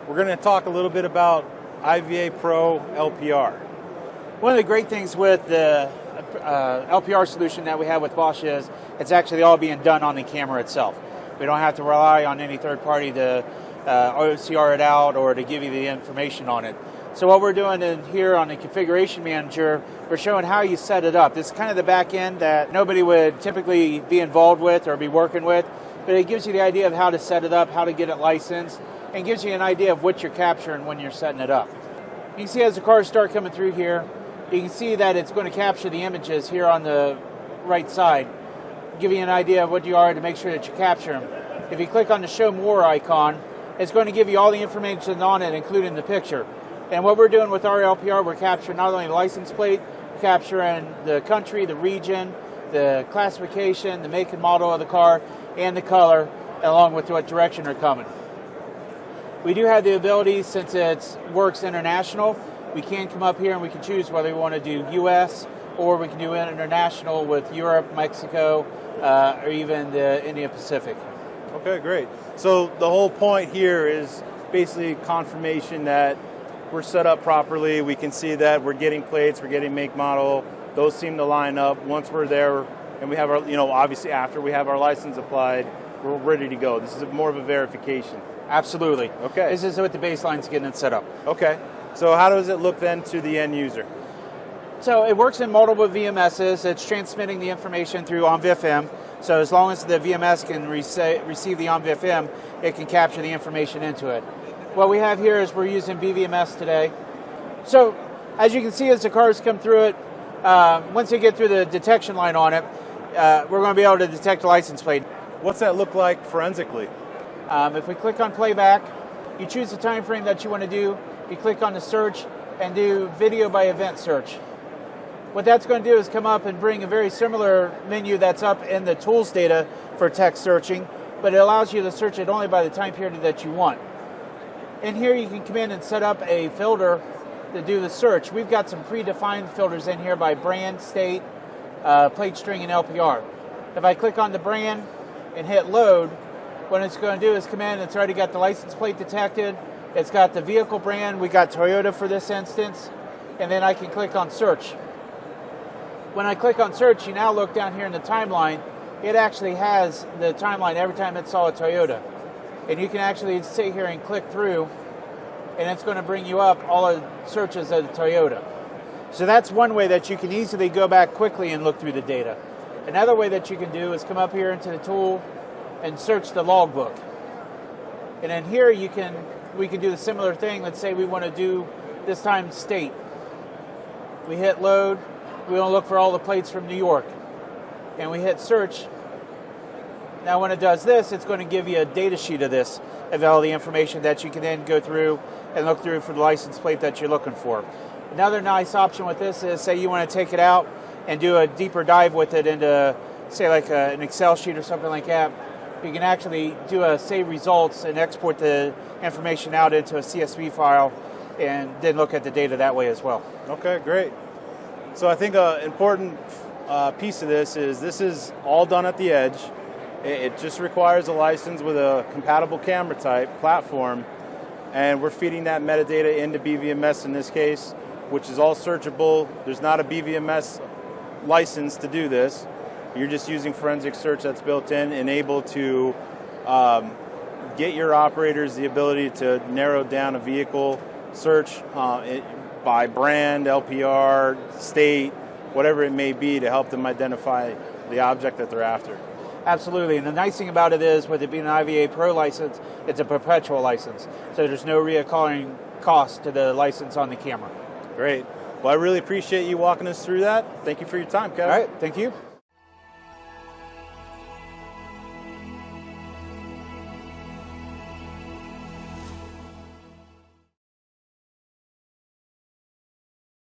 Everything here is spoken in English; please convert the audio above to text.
We're going to talk a little bit about IVA Pro LPR. One of the great things with the LPR solution that we have with Bosch is it's actually all being done on the camera itself. We don't have to rely on any third party to OCR it out or to give you the information on it. So what we're doing in here on the configuration manager, we're showing how you set it up. This is kind of the back end that nobody would typically be involved with or be working with, but it gives you the idea of how to set it up, how to get it licensed, and gives you an idea of what you're capturing when you're setting it up. You can see as the cars start coming through here, you can see that it's going to capture the images here on the right side, give you an idea of what you are to make sure that you capture them. If you click on the Show More icon, it's going to give you all the information on it, including the picture. And what we're doing with our LPR, we're capturing not only the license plate, we're capturing the country, the region, the classification, the make and model of the car, and the color, along with what direction they're coming. We do have the ability, since it works international, we can come up here and we can choose whether we want to do US or we can do international with Europe, Mexico, or even the India Pacific. Okay, great. So the whole point here is basically confirmation that we're set up properly. We can see that we're getting plates, we're getting make, model. Those seem to line up. Once we're there and we have our, obviously after we have our license applied, we're ready to go. This is more of a verification. Absolutely. Okay. This is what the baseline's getting it set up. Okay. So how does it look then to the end user? So it works in multiple VMSs. It's transmitting the information through OnVIF-M. So as long as the VMS can receive the OnVIF-M, it can capture the information into it. What we have here is we're using BVMS today. So as you can see, as the cars come through it, once they get through the detection line on it, we're going to be able to detect the license plate. What's that look like forensically? If we click on playback, you choose the time frame that you want to do. You click on the search and do video by event search. What that's going to do is come up and bring a very similar menu that's up in the tools data for text searching, but it allows you to search it only by the time period that you want. In here you can come in and set up a filter to do the search. We've got some predefined filters in here by brand, state, plate string, and LPR. If I click on the brand and hit load, what it's going to do is come in, it's already got the license plate detected, it's got the vehicle brand, we got Toyota for this instance, and then I can click on search. When I click on search, you now look down here in the timeline, it actually has the timeline every time it saw a Toyota. And you can actually sit here and click through, and it's going to bring you up all the searches of the Toyota. So that's one way that you can easily go back quickly and look through the data. Another way that you can do is come up here into the tool and search the logbook. And in here we can do the similar thing. Let's say we want to do this time state. We hit load, we want to look for all the plates from New York. And we hit search. Now when it does this, it's going to give you a data sheet of this, of all the information that you can then go through and look through for the license plate that you're looking for. Another nice option with this is, say you want to take it out and do a deeper dive with it into, say like an Excel sheet or something like that. You can actually do a save results and export the information out into a CSV file and then look at the data that way as well. Okay, great. So I think an important piece of this is all done at the edge. It just requires a license with a compatible camera type platform, and we're feeding that metadata into BVMS in this case, which is all searchable. There's not a BVMS license to do this. You're just using forensic search that's built in and able to get your operators the ability to narrow down a vehicle search by brand, LPR, state, whatever it may be, to help them identify the object that they're after. Absolutely, and the nice thing about it is, with it being an IVA Pro license, it's a perpetual license, so there's no reoccurring cost to the license on the camera. Great. Well, I really appreciate you walking us through that. Thank you for your time, Kevin. All right, thank you.